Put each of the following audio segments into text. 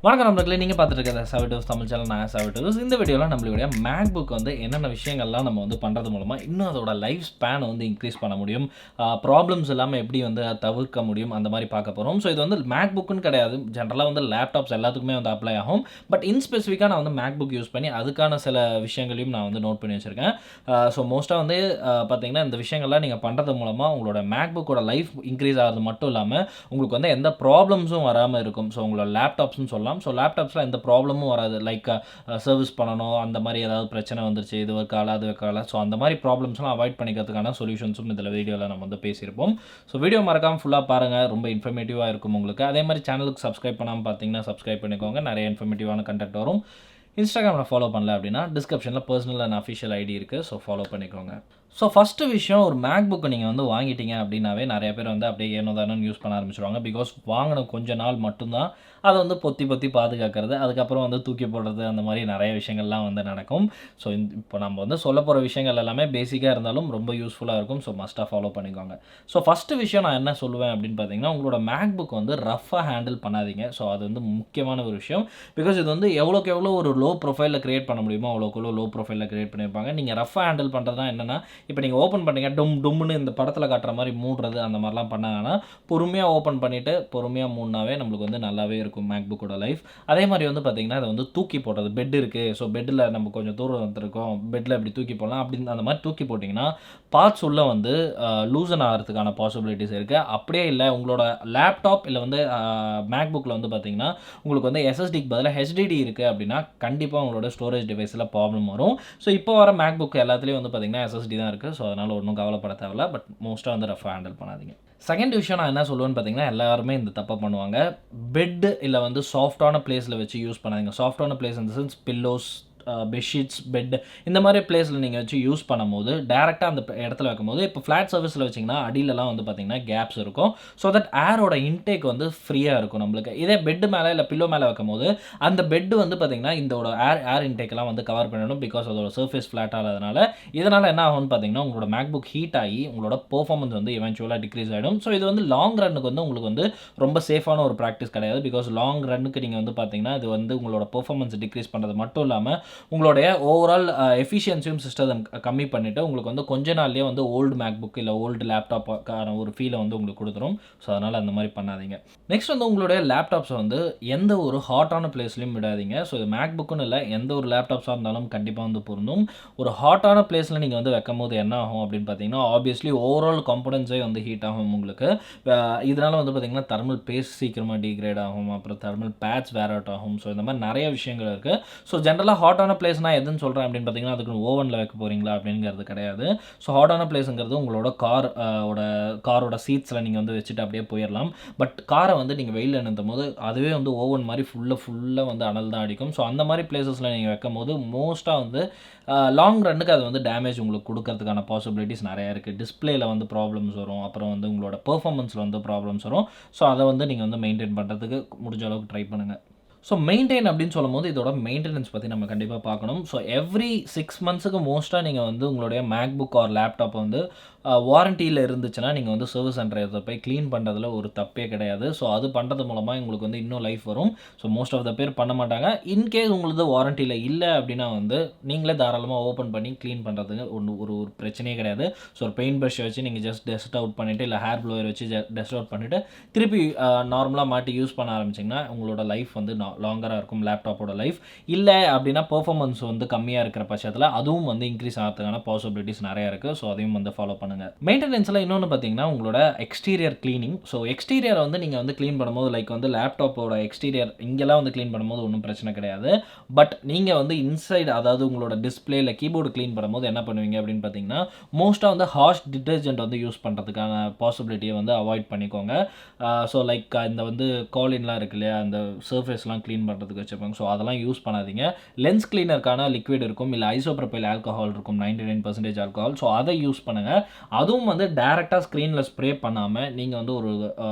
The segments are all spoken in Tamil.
வணக்கம் நண்பர்களே, நீங்கள் பார்த்துட்டு இருக்கிற SRVTWIZ தமிழ் சேனல். நான் SRVTWIZ. இந்த வீடியோவில் நம்மளுடைய மேக்புக் வந்து என்னென்ன விஷயங்கள்லாம் நம்ம வந்து பண்ணுறது மூலமாக இன்னும் அதோட லைஃப் ஸ்பேனை வந்து இன்க்ரீஸ் பண்ண முடியும், ப்ராப்ளம்ஸ் இல்லாமல் எப்படி வந்து தவிர்க்க முடியும், அந்த மாதிரி பார்க்க போகிறோம். ஸோ இது வந்து மேக்புக்குன்னு கிடையாது, ஜென்ரலாக வந்து லேப்டாப்ஸ் எல்லாத்துக்குமே வந்து அப்ளை ஆகும். பட் ஸ்பெசிஃபிக்காக நான் வந்து மேக்புக் யூஸ் பண்ணி அதுக்கான சில விஷயங்களையும் நான் வந்து நோட் பண்ணி வச்சுருக்கேன். ஸோ மோஸ்ட்டாக வந்து பார்த்தீங்கன்னா இந்த விஷயங்கள்லாம் நீங்கள் பண்ணுறது மூலமாக உங்களோட மேக்புக்கோட லைஃப் இன்க்ரீஸ் ஆகிறது மட்டும் இல்லாமல் உங்களுக்கு வந்து எந்த ப்ராப்ளம்ஸும் வராமல் இருக்கும். ஸோ உங்களோட லேப்டாப்ஸ்னு சொல்லலாம். ஸோ லேப்டாப்ஸில் எந்த ப்ராப்ளமும் வராது. லைக் சர்வீஸ் பண்ணணும், அந்த மாதிரி ஏதாவது பிரச்சனை வந்துருச்சு, இது வைக்கால அது வைக்கால, ஸோ அந்த மாதிரி ப்ராப்ளம்ஸ்லாம் அவாய்ட் பண்ணிக்கிறதுக்கான சொல்யூஷன்ஸும் இதில் வீடியோவில் நம்ம வந்து பேசியிருப்போம். ஸோ வீடியோ மறக்காமல் ஃபுல்லாக பாருங்கள், ரொம்ப இன்ஃபர்மேட்டிவாக இருக்கும் உங்களுக்கு. அதே மாதிரி சேனலுக்கு சப்ஸ்கிரைப் பண்ணாமல் பார்த்தீங்கன்னா சப்ஸ்கிரைப் பண்ணிக்கோங்க, நிறைய இன்ஃபர்மேட்டிவான கண்டென்ட் வரும். இன்ஸ்டாகிராமில் ஃபாலோ பண்ணல அப்படின்னா டிஸ்கிரிப்ஷனில் பர்சனல் அண்ட் அஃபிஷியல் ஐடி இருக்குது, ஸோ ஃபாலோ பண்ணிக்கோங்க. ஸோ ஃபஸ்ட்டு விஷயம், ஒரு மேக்புக்கு நீங்கள் வந்து வாங்கிட்டீங்க அப்படின்னாவே நிறைய பேர் வந்து அப்படியே ஏனோ தானோன்னு யூஸ் பண்ண ஆரம்பிச்சிடுவாங்க. பிகாஸ் வாங்கின கொஞ்ச நாள் மட்டும்தான் அதை வந்து பொத்தி பொத்தி பாதுகாக்கிறது, அதுக்கப்புறம் வந்து தூக்கி போடுறது, அந்த மாதிரி நிறைய விஷயங்கள்லாம் வந்து நடக்கும். ஸோ இப்போ நம்ம வந்து சொல்ல போகிற விஷயங்கள் எல்லாமே பேசிக்காக இருந்தாலும் ரொம்ப யூஸ்ஃபுல்லாக இருக்கும். ஸோ மஸ்ட்டாக ஃபாலோ பண்ணிக்கோங்க. ஸோ ஃபஸ்ட்டு விஷயம் நான் என்ன சொல்லுவேன் அப்படின்னு பார்த்தீங்கன்னா, உங்களோட மேக்புக் வந்து ரஃபாக ஹேண்டில் பண்ணாதீங்க. ஸோ அது வந்து முக்கியமான ஒரு விஷயம். பிகாஸ் இது வந்து எவ்வளோக்கு எவ்வளோ ஒரு லோ ப்ரொஃபைலில் க்ரியேட் பண்ண முடியுமோ அவ்வளோக்கு எவ்வளோ லோ ப்ரொஃபைலில் க்ரியேட் பண்ணியிருப்பாங்க. நீங்கள் ரஃபாக ஹேண்டில் பண்ணுறதுனா என்னென்னா, இப்போ நீங்கள் ஓப்பன் பண்ணிங்க டும்னு இந்த படத்தில் காட்டுற மாதிரி மூடுறது அந்த மாதிரிலாம் பண்ணாங்கன்னா, பொறுமையாக ஓப்பன் பண்ணிவிட்டு பொறுமையாக மூடினாவே நம்மளுக்கு வந்து நல்லாவே இருக்கும் மேக்புக்கோட லைஃப். அதே மாதிரி வந்து பார்த்திங்கன்னா, அதை வந்து தூக்கி போடுறது, பெட் இருக்குது, ஸோ பெட்டில் நம்ம கொஞ்சம் தூரம் வந்துருக்கோம், பெட்டில் இப்படி தூக்கி போடலாம் அப்படின்னு அந்த மாதிரி தூக்கி போட்டிங்கன்னா பார்ட்ஸ் உள்ளே வந்து லூசன் ஆகிறதுக்கான பாசிபிலிட்டிஸ் இருக்குது. அப்படியே இல்லை உங்களோட லேப்டாப் இல்லை வந்து மேக்புக்கில் வந்து பார்த்திங்கன்னா உங்களுக்கு வந்து எஸ்எஸ்டிக்கு பதிலாக ஹெச்டிடி இருக்குது அப்படின்னா கண்டிப்பாக உங்களோட ஸ்டோரேஜ் டிவைஸில் ப்ராப்ளம் வரும். ஸோ இப்போ வர மேக்புக் எல்லாத்துலேயும் வந்து பார்த்திங்கன்னா எஸ்எஸ்டி தான் இருக்குது. ஸோ அதனால் ஒன்றும் கவலைப்பட தேவையில்ல. பட் மோஸ்ட்டாக வந்து ரஃபாக ஹேண்டில் பண்ணாதீங்க. செகண்ட் விஷயம் நான் என்ன சொல்லுவேன்னு பார்த்தீங்கன்னா, எல்லாருமே இந்த தப்பை பண்ணுவாங்க. பெட்டு இல்லை வந்து சாஃப்டான பிளேஸில் வச்சு யூஸ் பண்ணாதீங்க. சாஃப்டான பிளேஸ் இந்த சென்ஸ் பில்லோஸ், பெட்ஷீட்ஸ், பெட் இந்த மாதிரி பிளேஸில் நீங்கள் வச்சு யூஸ் பண்ணும்போது டேரெக்டாக அந்த இடத்துல வைக்கும்போது, இப்போ ஃப்ளாட் சர்ஃபேஸில் வச்சிங்கன்னா அடியிலலாம் வந்து பார்த்திங்கன்னா கேப்ஸ் இருக்கும். ஸோ தட் ஏரோட இன்டேக் வந்து ஃப்ரீயாக இருக்கும் நம்மளுக்கு. இதே பெட்டு மேலே இல்லை பில்லோ மேலே வைக்கும்போது அந்த பெட்டு வந்து பார்த்திங்கன்னா இதோட ஏர் இன்டேக்கெலாம் வந்து கவர் பண்ணணும். பிகாஸ் அதோட சர்ஃபேஸ் ஃப்ளாட் ஆகிறதுனால இதனால் என்ன ஆகும்னு பார்த்தீங்கன்னா, உங்களோட மேக்புக் ஹீட் ஆகி உங்களோட பெர்ஃபார்மன்ஸ் வந்து எவென்ச்சுவலாக டிக்ரீஸ் ஆகிடும். ஸோ இது வந்து லாங் ரன்னுக்கு வந்து உங்களுக்கு வந்து ரொம்ப சேஃபான ஒரு ப்ராக்டிஸ் கிடையாது. பிகாஸ் லாங் ரன்னுக்கு நீங்கள் வந்து பார்த்திங்கன்னா இது வந்து உங்களோட பெர்ஃபார்மன்ஸ் டிக்ரீஸ் பண்ணுறது மட்டும் இல்லாமல் உங்களுடைய ஓவரால் எஃபிஷியன்சியும் சிஸ்டம் கம்மி பண்ணிவிட்டு உங்களுக்கு வந்து கொஞ்ச நாள்லேயே வந்து ஓல்டு மேக்புக் இல்லை ஓல்டு லேப்டாப்புக்கான ஒரு ஃபீலை வந்து உங்களுக்கு கொடுத்துரும். ஸோ அதனால் அந்த மாதிரி பண்ணாதீங்க. நெக்ஸ்ட் வந்து உங்களுடைய லேப்டாப்ஸை வந்து எந்த ஒரு ஹாட்டான பிளேஸ்லையும் விடாதீங்க. ஸோ இது மேக்புக்குன்னு இல்லை, எந்த ஒரு லேப்டாப்ஸாக இருந்தாலும் கண்டிப்பாக வந்து பொருந்தும். ஒரு ஹாட்டான பிளேஸில் நீங்கள் வந்து வைக்கும் போது என்ன ஆகும் அப்படின்னு பார்த்தீங்கன்னா, ஆப்வியஸ்லி ஓவரால் காம்பனன்ஸே வந்து ஹீட் ஆகும் உங்களுக்கு. இதனால் வந்து பார்த்திங்கன்னா தெர்மல் பேஸ்ட் சீக்கிரமாக டிகிரேட் ஆகும், அப்புறம் தெர்மல் பேட்ஸ் வேர் அவுட் ஆகும். ஸோ இந்த மாதிரி நிறைய விஷயங்கள் இருக்குது. ஸோ ஜென்ரலாக ஹாட்டான பிளேஸ் நான் எதுன்னு சொல்கிறேன் அப்படின்னு பார்த்தீங்கன்னா, அதுக்கு ஓவனில் வைக்க போகிறீங்களா அப்படிங்கிறது கிடையாது. ஸோ ஹாட்டான பிளேஸுங்கிறது உங்களோட காரோட சீட்ஸில் நீங்கள் வந்து வச்சுட்டு அப்படியே போயிடலாம். பட் காரை வந்து நீங்கள் வெயிலில் நிறுத்தும் போது அதுவே வந்து ஓவன் மாதிரி ஃபுல்லாக வந்து அனல் தான் அடிக்கும். ஸோ அந்த மாதிரி பிளேஸஸில் நீங்கள் வைக்கும் போது மோஸ்ட்டாக வந்து லாங் ரன்னுக்கு அது வந்து டேமேஜ் உங்களுக்கு கொடுக்கறதுக்கான பாசிபிலிட்டிஸ் நிறையா இருக்குது. டிஸ்பிளேயில் வந்து ப்ராப்ளம்ஸ் வரும், அப்புறம் வந்து உங்களோட பெர்ஃபார்மன்ஸில் வந்து ப்ராப்ளம்ஸ் வரும். ஸோ அதை வந்து நீங்கள் வந்து மெயின்டைன் பண்ணுறதுக்கு முடிஞ்ச அளவுக்கு ட்ரை பண்ணுங்கள். ஸோ மெயின்டைன் அப்படின்னு சொல்லும்போது இதோட மெயின்டெனன்ஸ் பற்றி நம்ம கண்டிப்பாக பார்க்கணும். ஸோ எவ்ரி 6 மந்த்ஸுக்கு மோஸ்ட்டாக நீங்கள் வந்து உங்களுடைய மேக்புக் ஆர் லேப்டாப் வந்து வாரண்டியில் இருந்துச்சுன்னா நீங்கள் வந்து சர்வீஸ் சென்டரை போய் க்ளீன் பண்ணுறதுல ஒரு தப்பே கிடையாது. ஸோ அது பண்ணுறது மூலமாக உங்களுக்கு வந்து இன்னும் லைஃப் வரும். ஸோ மோஸ்ட் ஆஃப் த பேர் பண்ண மாட்டாங்க. இன்கேஸ் உங்களுக்கு வாரண்டியில் இல்லை அப்படின்னா வந்து நீங்களே தாராளமாக ஓப்பன் பண்ணி க்ளீன் பண்ணுறதுக்கு ஒரு பிரச்சனையே கிடையாது. ஸோ ஒரு பெயிண்ட் ப்ரஷ் வச்சு நீங்கள் ஜஸ்ட் டஸ்ட் அவுட் பண்ணிவிட்டு இல்லை ஹேர் ப்ளோயர் வச்சு டஸ்ட் அவுட் பண்ணிவிட்டு திருப்பி நார்மலாக மாட்டி யூஸ் பண்ண ஆரம்பிச்சிங்கன்னா உங்களோட லைஃப் வந்து லாங்கராக இருக்கும், லேப்டாப்போட லைஃப். இல்லை அப்படின்னா பெர்ஃபார்மன்ஸ் வந்து கம்மியாக இருக்கிற பட்சத்தில் அதுவும் வந்து இன்க்ரீஸ் ஆகிறதுக்கான பாசிபிலிட்டிஸ் நிறையா இருக்குது. ஸோ அதையும் வந்து ஃபாலோ பண்ணுங்கள். மெயின்டெனன்ஸில் இன்னொன்று பார்த்தீங்கன்னா உங்களோட எக்ஸ்டீரியர் க்ளீனிங். ஸோ எக்ஸ்டீரியர் வந்து நீங்கள் வந்து க்ளீன் பண்ணும்போது லைக் வந்து லேப்டாப்போட எக்ஸ்டீரியர் இங்கெல்லாம் வந்து க்ளீன் பண்ணும்போது ஒன்றும் பிரச்சனை கிடையாது. பட் நீங்கள் வந்து இன்சைடு அதாவது உங்களோட டிஸ்பிளே இல்லை கீபோர்டு க்ளீன் பண்ணும்போது என்ன பண்ணுவீங்க அப்படின்னு பார்த்தீங்கன்னா, மோஸ்ட்டாக வந்து ஹார்ஷ் டிட்டர்ஜென்ட் வந்து யூஸ் பண்ணுறதுக்கான பாசிபிலிட்டியை வந்து அவாய்ட் பண்ணிக்கோங்க. ஸோ லைக் இந்த வந்து காலின்லாம் இருக்கு இல்லையா, அந்த சர்ஃபேஸ்லாம் க்ளீன் பண்ணுறதுக்கு வச்சுருப்பாங்க. ஸோ அதெல்லாம் யூஸ் பண்ணாதீங்க. லென்ஸ் கிளீனருக்கான லிக்விட் இருக்கும், இல்லை ஐசோப்ரோபைல் ஆல்கஹால் இருக்கும், 99% ஆல்கஹால். ஸோ அதை யூஸ் பண்ணுங்கள். அதுவும் வந்து டேரெக்டாக ஸ்க்ரீனில் ஸ்ப்ரே பண்ணாமல் நீங்கள் வந்து ஒரு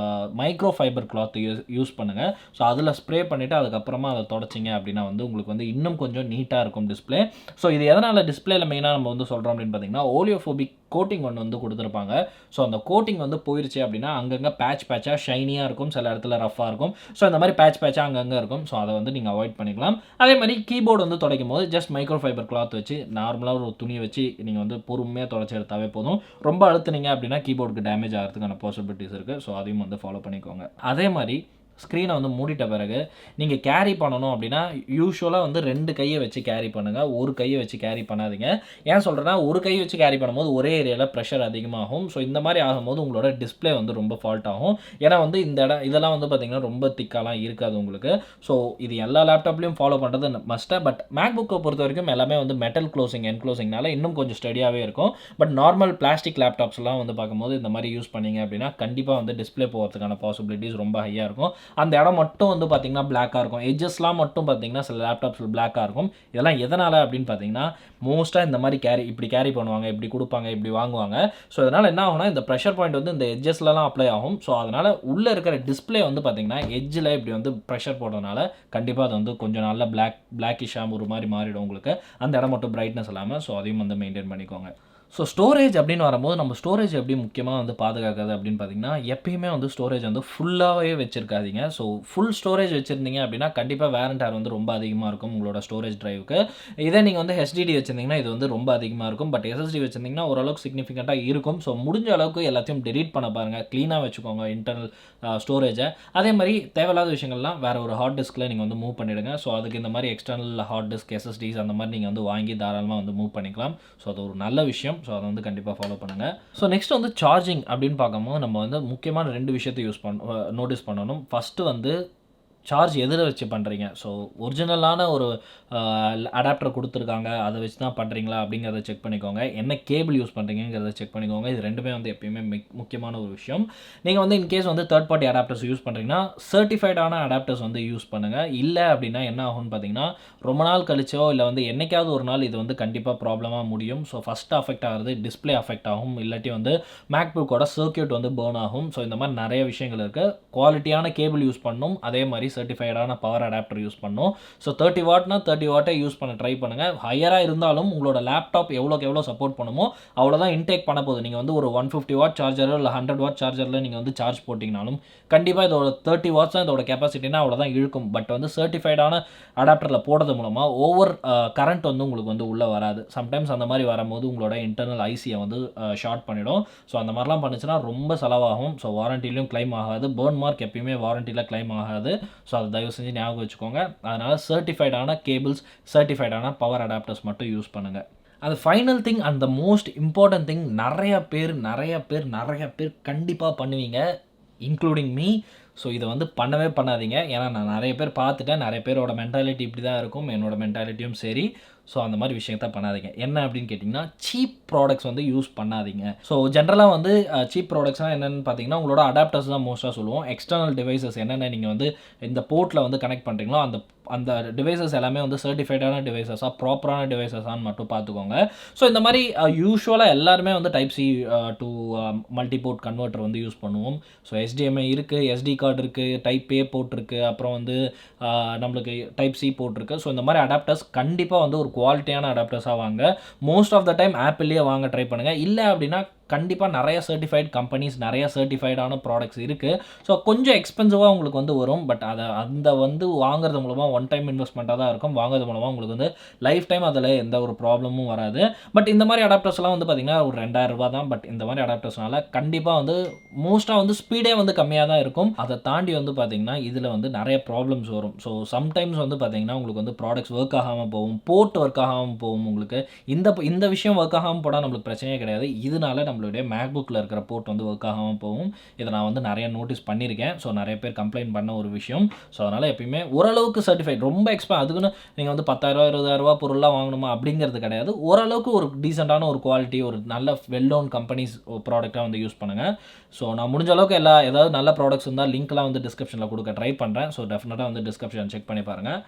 மைக்ரோ ஃபைபர் கிளாத் யூஸ் பண்ணுங்கள். ஸோ அதில் ஸ்ப்ரே பண்ணிவிட்டு அதுக்கப்புறமா அதை தொடச்சிங்க அப்படின்னா வந்து உங்களுக்கு வந்து இன்னும் கொஞ்சம் நீட்டாக இருக்கும் டிஸ்பிளே. ஸோ இது எதனால் டிஸ்பிளேல மெயினாக நம்ம வந்து சொல்கிறோம் அப்படின்னு பார்த்தீங்கன்னா, ஓலியோஃபோபிக் கோட்டிங் ஒன்று வந்து கொடுத்துருப்பாங்க. ஸோ அந்த கோட்டிங் போயிடுச்சு அப்படின்னா அங்கங்கே பேட்சாக ஷைனியாக இருக்கும், சில இடத்துல ரஃப்பாக இருக்கும். ஸோ இந்த மாதிரி பேட்சாக அங்கங்கே இருக்கும். இருக்கும். ஸோ அதை வந்து நீங்கள் அவாய்ட் பண்ணிக்கலாம். அதே மாதிரி கீபோர்டு வந்து துடைக்கும் போது ஜஸ்ட் மைக்ரோ ஃபைபர் கிளாத் வச்சு நார்மலாக ஒரு துணியை வச்சு நீங்கள் வந்து பொறுமையாக துடைச்சி எடுத்தாவே போதும். ரொம்ப அழுத்துனீங்க அப்படின்னா கீபோர்டுக்கு டேமேஜ் ஆகிறதுக்கான பாசிபிலிட்டிஸ் இருக்குது. ஸோ அதையும் வந்து ஃபாலோ பண்ணிக்கோங்க. அதே மாதிரி ஸ்க்ரீனை வந்து மூடிட்ட பிறகு நீங்கள் கேரி பண்ணணும் அப்படின்னா யூஸ்வலாக வந்து 2 கையை வச்சு கேரி பண்ணுங்கள், ஒரு கையை வச்சு கேரி பண்ணாதீங்க. ஏன் சொல்கிறேன்னா ஒரு கை வச்சு கேரி பண்ணும்போது ஒரே ஏரியாவில் ப்ரெஷர் அதிகமாகும். ஸோ இந்த மாதிரி ஆகும்போது உங்களோட டிஸ்பிளே வந்து ரொம்ப ஃபால்ட் ஆகும். ஏன்னா வந்து இதெல்லாம் வந்து பார்த்திங்கன்னா ரொம்ப திக்காலாம் இருக்காது உங்களுக்கு. ஸோ இது எல்லா லேப்டாப்லையும் ஃபாலோ பண்ணுறது மஸ்ட்டாக. பட் மேக்புக்கை பொறுத்த வரைக்கும் எல்லாமே வந்து மெட்டல் க்ளோசிங் என்க்ளோசிங்னால இன்னும் கொஞ்சம் ஸ்டடியாகவே இருக்கும். பட் நார்மல் பிளாஸ்டிக் லேப்டாப்ஸ்லாம் வந்து பார்க்கும்போது இந்த மாதிரி யூஸ் பண்ணிங்க அப்படின்னா கண்டிப்பாக வந்து டிஸ்பிளே போகிறதுக்கான பாசிபிலிட்டிஸ் ரொம்ப ஹையாக இருக்கும். அந்த இடம் மட்டும் வந்து பார்த்திங்கன்னா பிளாக்காக இருக்கும். எட்ஜஸ்லாம் மட்டும் பார்த்திங்கன்னா சில லேப்டாப்ஸில் பிளாக்காக இருக்கும். இதெல்லாம் எதனால் அப்படின்னு பார்த்தீங்கன்னா மோஸ்ட்டாக இந்த மாதிரி இப்படி கேரி பண்ணுவாங்க, இப்படி கொடுப்பாங்க, இப்படி வாங்குவாங்க. ஸோ அதனால் என்ன ஆகும்னா இந்த ப்ரெஷர் பாயிண்ட் வந்து இந்த எட்ஜஸ்லலாம் அப்ளை ஆகும். ஸோ அதனால் உள்ளே இருக்கிற டிஸ்பிளே வந்து பார்த்திங்கன்னா எட்ஜில் இப்படி வந்து ப்ரெஷர் போடுறதுனால கண்டிப்பாக அது வந்து கொஞ்சம் நாளில் பிளாக்கிஷாக ஒரு மாதிரி மாறிடும் உங்களுக்கு. அந்த இடம் மட்டும் பிரைட்னஸ் இல்லாமல். ஸோ அதையும் வந்து மெயின்டைன் பண்ணிக்கோங்க. ஸோ ஸ்டோரேஜ் அப்படின்னு வரும்போது நம்ம ஸ்டோரேஜ் எப்படி முக்கியமாக வந்து பாதுகாக்கிறது அப்படின்னு பார்த்தீங்கன்னா எப்பயுமே வந்து ஸ்டோரேஜ் வந்து ஃபுல்லாகவே வச்சுருக்காதீங்க. ஸோ ஃபுல் ஸ்டோரேஜ் வச்சுருந்தீங்க அப்படின்னா கண்டிப்பாக வேர் அண்ட் டேர் வந்து ரொம்ப அதிகமாக இருக்கும் உங்களோட ஸ்டோரேஜ் ட்ரைவுக்கு. இதே நீங்கள் வந்து ஹெச்டிடி வச்சுருந்தீங்கன்னா இது வந்து ரொம்ப அதிகமாக இருக்கும். பட் எஸ்எஸ்டி வச்சுருந்தீங்கன்னா ஓரளவுக்கு சிக்னிஃபிகண்ட்டாக இருக்கும். ஸோ முடிஞ்ச அளவுக்கு எல்லாத்தையும் டெலீட் பண்ண பாருங்கள், க்ளீனாக வச்சுக்கோங்க இன்டர்னல் ஸ்டோரேஜை. அதே மாதிரி தேவையில்லாத விஷயங்கள்லாம் வேறு ஒரு ஹார்ட் டிஸ்கில் நீங்கள் வந்து மூவ் பண்ணிவிடுங்க. ஸோ அதுக்கு இந்த மாதிரி எக்ஸ்டர்னல் ஹார்ட் டிஸ்க் எஸ்எஸ்டிஸ் அந்த மாதிரி நீங்கள் வந்து வாங்கி தாராளமாக வந்து மூவ் பண்ணிக்கலாம். ஸோ அது ஒரு நல்ல விஷயம். ஸோ அதை வந்து கண்டிப்பாக ஃபாலோ பண்ணுங்கள். ஸோ நெக்ஸ்ட் வந்து சார்ஜிங் அப்படின்னு பார்க்கும்போது நம்ம வந்து முக்கியமான 2 விஷயத்தை நோட்டீஸ் பண்ணணும். ஃபஸ்ட்டு வந்து சார்ஜ் எதில் வச்சு பண்ணுறீங்க. ஸோ ஒரிஜினலான ஒரு அடாப்டர் கொடுத்துருக்காங்க, அதை வச்சு தான் பண்ணுறீங்களா அப்படிங்கிறத செக் பண்ணிக்கோங்க. என்ன கேபிள் யூஸ் பண்ணுறீங்கிறத செக் பண்ணிக்கோங்க. இது 2மே வந்து எப்பயுமே முக்கியமான ஒரு விஷயம். நீங்கள் வந்து இன்கேஸ் வந்து தேர்ட் பார்ட்டி அடாப்டர்ஸ் யூஸ் பண்ணுறீங்கன்னா சர்டிஃபைடான அடாப்டர்ஸ் வந்து யூஸ் பண்ணுங்கள். இல்லை அப்படின்னா என்ன ஆகும்னு பார்த்தீங்கன்னா ரொம்ப நாள் கழிச்சோ இல்லை வந்து என்றைக்காவது ஒரு நாள் இது வந்து கண்டிப்பாக ப்ராப்ளமாக முடியும். ஸோ ஃபஸ்ட்டு அஃபெக்ட் ஆகிறது டிஸ்பிளே அஃபெக்ட் ஆகும், இல்லாட்டி வந்து மேக்புக்கோட சர்க்யூட் வந்து பேர்ன் ஆகும். ஸோ இந்த மாதிரி நிறைய விஷயங்கள் இருக்குது. குவாலிட்டியான கேபிள் யூஸ் பண்ணணும், அதே மாதிரி சர்டிஃபைடான பவர் அடாப்டர் யூஸ் பண்ணணும். ஸோ 30 வாட்னா 30 வாட்டை யூஸ் பண்ண ட்ரை பண்ணுங்கள். ஹையராக இருந்தாலும் உங்களோட லேப்டாப் எவ்வளோ சப்போர்ட் பண்ணுமோ அவ்வளோதான் இன்டேக் பண்ண போகுது. நீங்கள் வந்து ஒரு 150 வாட் சார்ஜரோ இல்லை 100 வாட் சார்ஜரில் நீங்கள் வந்து சார்ஜ் போட்டிங்கனாலும் கண்டிப்பாக இதோட 30 வாட்ஸ் தான் இதோட கெப்பாசிட்டினா அவ்வளோதான் இழுக்கும். பட் வந்து சர்டிஃபைடான அடாப்டரில் போடுறது மூலமாக ஓவர் கரண்ட் வந்து உங்களுக்கு வந்து உள்ளே வராது. சம்டைம்ஸ் அந்த மாதிரி வரும்போது உங்களோட இன்டர்னல் ஐசியை வந்து ஷார்ட் பண்ணிடும். ஸோ அந்த மாதிரிலாம் பண்ணுச்சுன்னா ரொம்ப செலவாகும். ஸோ வாரண்டிலையும் கிளைம் ஆகாது. பர்ன் மார்க் எப்பயுமே வாரண்டியில் கிளைம் ஆகாது. ஸோ அதை தயவு செஞ்சு ஞாபகம் வச்சுக்கோங்க. அதனால் சர்டிஃபைடான கேபிள்ஸ், சர்டிஃபைடான பவர் அடாப்டர்ஸ் மட்டும் யூஸ் பண்ணுங்கள். அது final thing and the most important thing நிறைய பேர் கண்டிப்பாக பண்ணுவீங்க, இன்க்ளூடிங் மீ. ஸோ இதை வந்து பண்ணவே பண்ணாதீங்க. ஏன்னா நான் நிறைய பேர் பார்த்துட்டேன். நிறைய பேரோட மென்டாலிட்டி இப்படி தான் இருக்கும். என்னோட மென்டாலிட்டியும் சரி. ஸோ அந்த மாதிரி விஷயத்த பண்ணாதீங்க. என்ன அப்படின்னு கேட்டிங்கன்னா சீப் ப்ராடக்ட்ஸ் வந்து யூஸ் பண்ணாதீங்க. ஸோ ஜென்ரலாக வந்து சீப் ப்ராடக்ட்ஸ்னால் என்னென்னு பார்த்தீங்கன்னா உங்களோட அடாப்டர்ஸ் தான் மோஸ்ட்டாக சொல்லுவோம். எக்ஸ்டர்னல் டிவைசஸ் என்னென்ன நீங்கள் வந்து இந்த போர்ட்டில் வந்து கனெக்ட் பண்ணுறீங்களோ அந்த டிவைசஸ் எல்லாமே வந்து சர்டிஃபைடான டிவைசஸாக ப்ராப்பரான டிவைசஸான்னு மட்டும் பார்த்துக்கோங்க. ஸோ இந்த மாதிரி யூஸ்வலாக எல்லாருமே வந்து type C to multiport converter வந்து யூஸ் பண்ணுவோம். ஸோ HDMI இருக்குது, SD கார்டு இருக்குது, டைப் A போர்ட் இருக்குது, அப்புறம் வந்து நம்மளுக்கு டைப் C போர்ட் இருக்குது. ஸோ இந்த மாதிரி அடாப்டர்ஸ் கண்டிப்பாக வந்து ஒரு குவாலிட்டியான அடாப்டர்ஸாக வாங்க. மோஸ்ட் ஆஃப் த டைம் ஆப்பிள்லேயே வாங்க ட்ரை பண்ணுங்கள். இல்லை அப்படின்னா கண்டிப்பாக நிறைய சர்டிஃபைட் கம்பெனிஸ், நிறைய சர்டிஃபைடான ப்ராடக்ட்ஸ் இருக்குது. ஸோ கொஞ்சம் எக்ஸ்பென்சிவாக உங்களுக்கு வந்து வரும். பட் அந்த வந்து வாங்குறது மூலமாக ஒன் டைம் இன்வெஸ்ட்மெண்ட்டாக தான் இருக்கும். வாங்குறது மூலமாக உங்களுக்கு வந்து லைஃப் டைம் அதில் எந்த ஒரு ப்ராப்ளமும் வராது. பட் இந்த மாதிரி அடாப்டர்ஸ்லாம் வந்து பார்த்திங்கன்னா ஒரு 2000 ரூபா தான். பட் இந்த மாதிரி அடாப்டர்ஸ்னால கண்டிப்பாக வந்து மோஸ்ட்டாக வந்து ஸ்பீடே வந்து கம்மியாக தான் இருக்கும். அதை தாண்டி வந்து பார்த்திங்கன்னா இதில் வந்து நிறைய ப்ராப்ளம்ஸ் வரும். ஸோ சம்டைம்ஸ் வந்து பார்த்திங்கன்னா உங்களுக்கு வந்து ப்ராடக்ட்ஸ் ஒர்க் ஆகாமல் போகும், போர்ட் ஒர்க் ஆகாமல் போகும். உங்களுக்கு இந்த விஷயம் ஒர்க் ஆகாமல் போனால் நம்மளுக்கு பிரச்சனையே கிடையாது. இதனால நம்மளுடைய மேக்புக்கில் இருக்கிற போர்ட் வந்து ஒர்க் ஆகாமல் போகும். இதை நான் வந்து நிறைய நோட்டீஸ் பண்ணியிருக்கேன். ஸோ நிறைய பேர் கம்ப்ளைண்ட் பண்ண ஒரு விஷயம். ஸோ அதனால் எப்பயுமே ஓரளவுக்கு சர்டிஃபைட், ரொம்ப அதுக்குன்னு நீங்கள் வந்து 10,000 20,000 பொருளாக வாங்கணுமா அப்படிங்கிறது கிடையாது. ஓரளவுக்கு ஒரு டீசெண்டான ஒரு குவாலிட்டி, ஒரு நல்ல வெல் நோன் கம்பெனிஸ் ப்ராடக்டாக வந்து யூஸ் பண்ணுங்கள். ஸோ நான் முடிஞ்ச அளவுக்கு ஏதாவது நல்ல ப்ராடக்ட்ஸ் இருந்தால் லிங்க்லாம் வந்து டிஸ்கிரிப்ஷனில் கொடுக்க ட்ரை பண்ணுறேன். ஸோ டெஃபினட்டாக வந்து டிஸ்கிரிப்ஷன் செக் பண்ணி பாருங்கள்.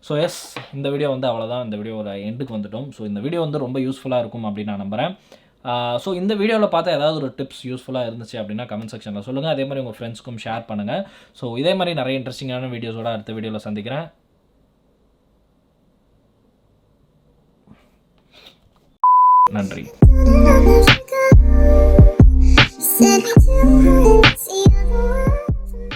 ஸோ எஸ், இந்த வீடியோ வந்து அவ்வளோதான். இந்த வீடியோட எண்டுக்கு வந்துட்டோம். ஸோ இந்த வீடியோ வந்து ரொம்ப யூஸ்ஃபுல்லாக இருக்கும் அப்படின்னு நான் நம்புகிறேன். ஸோ இந்த வீடியோவில் பார்த்தா ஏதாவது ஒரு டிப்ஸ் யூஸ்ஃபுல்லாக இருந்துச்சு அப்படின்னா கமெண்ட் செக்ஷனில் சொல்லுங்கள். அதே மாதிரி உங்கள் ஃப்ரெண்ட்ஸ்க்கும் ஷேர் பண்ணுங்கள். ஸோ இதே மாதிரி நிறைய இன்ட்ரெஸ்டிங்கான வீடியோஸோட அடுத்த வீடியோவில் சந்திக்கிறேன். நன்றி.